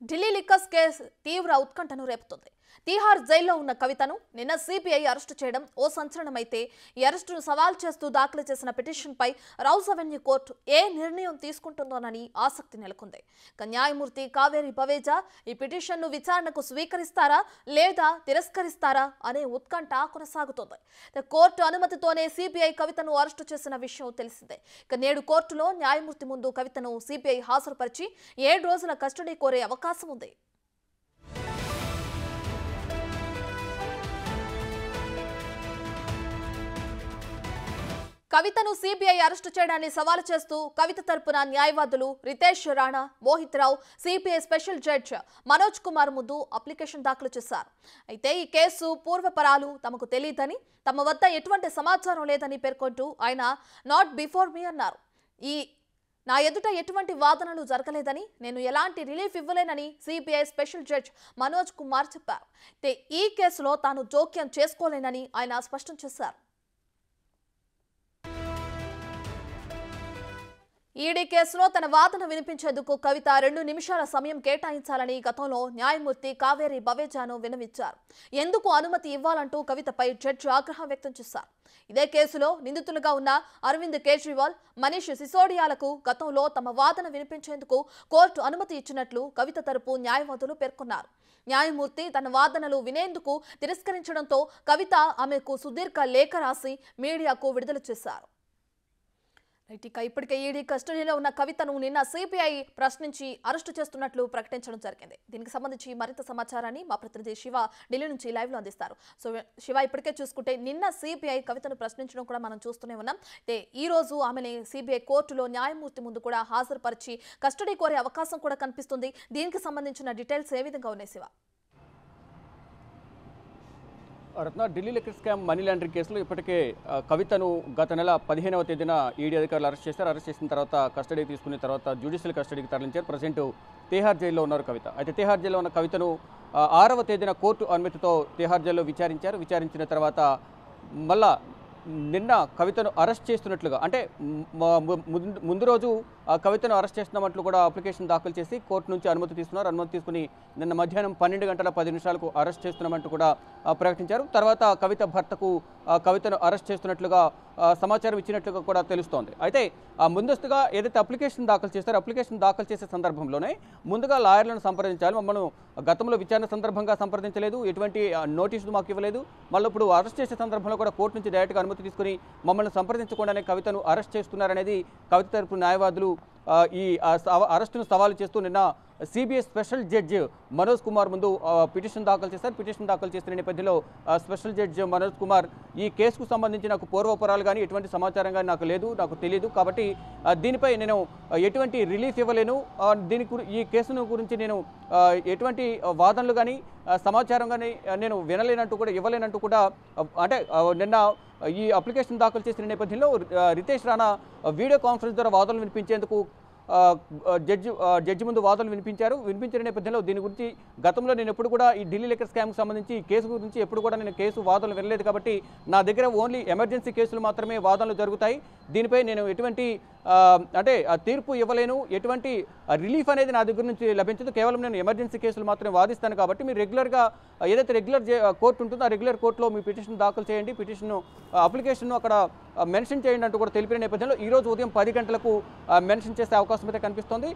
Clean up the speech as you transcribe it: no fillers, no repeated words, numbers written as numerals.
Delhi liquors case తీవ్ర ఉత్కంఠను రేపుతోంది. తీహార్ జైల్లో ఉన్న కవితను నిన్న సిబిఐ అరెస్టు చేయడం ఓ సంచలనమైతే ఈ అరెస్టును సవాల్ చేస్తూ దాఖలు చేసిన పిటిషన్పై రౌస్ అవెన్యూ కోర్టు ఏ నిర్ణయం తీసుకుంటుందోనని ఆసక్తి నెలకొంది. న్యాయమూర్తి కావేరి బవేజా ఈ పిటిషన్ను విచారణకు స్వీకరిస్తారా లేదా తిరస్కరిస్తారా అనే ఉత్కంఠ కొనసాగుతోంది. కోర్టు అనుమతితోనే సిబిఐ కవితను అరెస్టు చేసిన విషయం తెలిసిందే. నేడు కోర్టులో న్యాయమూర్తి ముందు కవితను సిబిఐ హాజరుపరిచి 7 రోజుల కస్టడీ కోరే అవకాశం ఉంది. కవితను సిబిఐ అరెస్టు చేయడాన్ని సవాలు చేస్తూ కవిత తరపున న్యాయవాదులు Ritesh Rana, Mohit Rao CBI special judge Manoj Kumar ముందు అప్లికేషన్ దాఖలు చేశారు. అయితే ఈ కేసు పూర్వపరాలు తమకు తెలియదని, తమ వద్ద ఎటువంటి సమాచారం లేదని పేర్కొంటూ ఆయన నాట్ బిఫోర్ మీ అన్నారు. నా ఎదుట ఎటువంటి వాదనలు జరగలేదని, నేను ఎలాంటి రిలీఫ్ ఇవ్వలేనని CBI special judge Manoj Kumar చెప్పారు. అయితే ఈ కేసులో తాను జోక్యం చేసుకోలేనని ఆయన స్పష్టం చేశారు. ఈడీ కేసులో తన వాదన వినిపించేందుకు కవిత 2 నిమిషాల సమయం కేటాయించాలని గతంలో న్యాయమూర్తి కావేరి బవేజాను విన్నవించారు. ఎందుకు అనుమతి ఇవ్వాలంటూ కవితపై జడ్జి ఆగ్రహం వ్యక్తం చేశారు. ఇదే కేసులో నిందితులుగా ఉన్న అరవింద్ కేజ్రీవాల్, మనీష్ సిసోడియాలకు గతంలో తమ వాదన వినిపించేందుకు కోర్టు అనుమతి ఇచ్చినట్లు కవిత తరపు న్యాయవాదులు పేర్కొన్నారు. న్యాయమూర్తి తన వాదనలు వినేందుకు తిరస్కరించడంతో కవిత ఆమెకు సుదీర్ఘ లేఖ రాసి మీడియాకు విడుదల చేశారు. ఇప్పటికే ఈడీ కస్టడీలో ఉన్న కవితను నిన్న సిబిఐ ప్రశ్నించి అరెస్టు చేస్తున్నట్లు ప్రకటించడం జరిగింది. దీనికి సంబంధించి మరింత సమాచారాన్ని మా ప్రతినిధి శివ ఢిల్లీ నుంచి లైవ్ లో అందిస్తారు. సో శివ, ఇప్పటికే చూసుకుంటే నిన్న సిబిఐ కవితను ప్రశ్నించడం కూడా మనం చూస్తూనే ఉన్నాం. అయితే ఈ రోజు ఆమెని సిబిఐ కోర్టులో న్యాయమూర్తి ముందు కూడా హాజరుపరిచి కస్టడీ కోరే అవకాశం కూడా కనిపిస్తుంది. దీనికి సంబంధించిన డీటెయిల్స్ ఏ విధంగా ఉన్నాయి Shiva? Ratna, Delhi liquor scam money laundering కేసులో ఇప్పటికే కవితను గత నెల 15వ తేదీన ఈడీ అధికారులు అరెస్ట్ చేశారు. అరెస్ట్ చేసిన తర్వాత కస్టడీ తీసుకున్న తర్వాత జ్యుడిషియల్ కస్టడీకి తరలించారు. ప్రజెంట్ తీహార్ జైల్లో ఉన్నారు కవిత. అయితే తీహార్ జైల్లో ఉన్న కవితను 6వ తేదీన కోర్టు అనుమతితో తీహార్ జైల్లో విచారించారు. విచారించిన తర్వాత మళ్ళా నిన్న కవితను అరెస్ట్ చేస్తున్నట్లుగా, అంటే ముందు రోజు కవితను అరెస్ట్ చేస్తున్నామంటూ కూడా అప్లికేషన్ దాఖలు చేసి కోర్టు నుంచి అనుమతి తీసుకున్నారు. అనుమతి తీసుకుని నిన్న మధ్యాహ్నం 12 గంటల 10 నిమిషాలకు అరెస్ట్ చేస్తున్నామంటూ కూడా ప్రకటించారు. తర్వాత కవిత భర్తకు కవితను అరెస్ట్ చేస్తున్నట్లుగా సమాచారం ఇచ్చినట్లుగా కూడా తెలుస్తోంది. అయితే ముందస్తుగా ఏదైతే అప్లికేషన్ దాఖలు చేస్తారో అప్లికేషన్ దాఖలు చేసే సందర్భంలోనే ముందుగా లాయర్లను సంప్రదించాలి. మమ్మల్ని గతంలో విచారణ సందర్భంగా సంప్రదించలేదు, ఎటువంటి నోటీసులు మాకు ఇవ్వలేదు. మళ్ళీ ఇప్పుడు అరెస్ట్ చేసే సందర్భంలో కూడా కోర్టు నుంచి డైరెక్ట్గా అనుమతి తీసుకుని మమ్మల్ని సంప్రదించకుండానే కవితను అరెస్ట్ చేస్తున్నారనేది కవిత తరపు న్యాయవాదులు ఈ అరెస్టును సవాలు చేస్తూ నిన్న CBI special judge Manoj Kumar ముందు పిటిషన్ దాఖలు చేశారు. పిటిషన్ దాఖలు చేసిన నేపథ్యంలో స్పెషల్ జడ్జి మనోజ్ కుమార్ ఈ కేసుకు సంబంధించి నాకు పూర్వపరాలు కానీ ఎటువంటి సమాచారం కానీ నాకు తెలియదు, కాబట్టి దీనిపై నేను ఎటువంటి రిలీఫ్ ఇవ్వలేను, ఈ కేసును గురించి నేను ఎటువంటి వాదనలు కానీ సమాచారం కానీ నేను వినలేనంటూ కూడా ఇవ్వలేనంటూ కూడా, అంటే నిన్న ఈ అప్లికేషన్ దాఖలు చేసిన నేపథ్యంలో రితేష్ రాణా వీడియో కాన్ఫరెన్స్ ద్వారా వాదనలు వినిపించేందుకు జడ్జి ముందు వాదనలు వినిపించిన నేపథ్యంలో దీని గురించి గతంలో నేను ఎప్పుడు కూడా ఈ ఢిల్లీ లిక్కర్ స్కామ్కి సంబంధించి కేసు గురించి ఎప్పుడు కూడా నేను కేసు వాదనలు వినలేదు, కాబట్టి నా దగ్గర ఓన్లీ ఎమర్జెన్సీ కేసులు మాత్రమే వాదనలు జరుగుతాయి. దీనిపై నేను ఎటువంటి అంటే తీర్పు ఇవ్వలేను, ఎటువంటి రిలీఫ్ అనేది నా దగ్గర నుంచి లభించదు, కేవలం నేను ఎమర్జెన్సీ కేసులు మాత్రమే వాదిస్తాను. కాబట్టి మీరు రెగ్యులర్గా ఏదైతే రెగ్యులర్ కోర్టు ఉంటుందో ఆ రెగ్యులర్ కోర్టులో మీ పిటిషన్ దాఖలు చేయండి, అప్లికేషన్ను అక్కడ మెన్షన్ చేయండి అంటూ కూడా తెలిపిన నేపథ్యంలో ఈరోజు ఉదయం 10 గంటలకు మెన్షన్ చేసే అవకాశం అయితే కనిపిస్తోంది.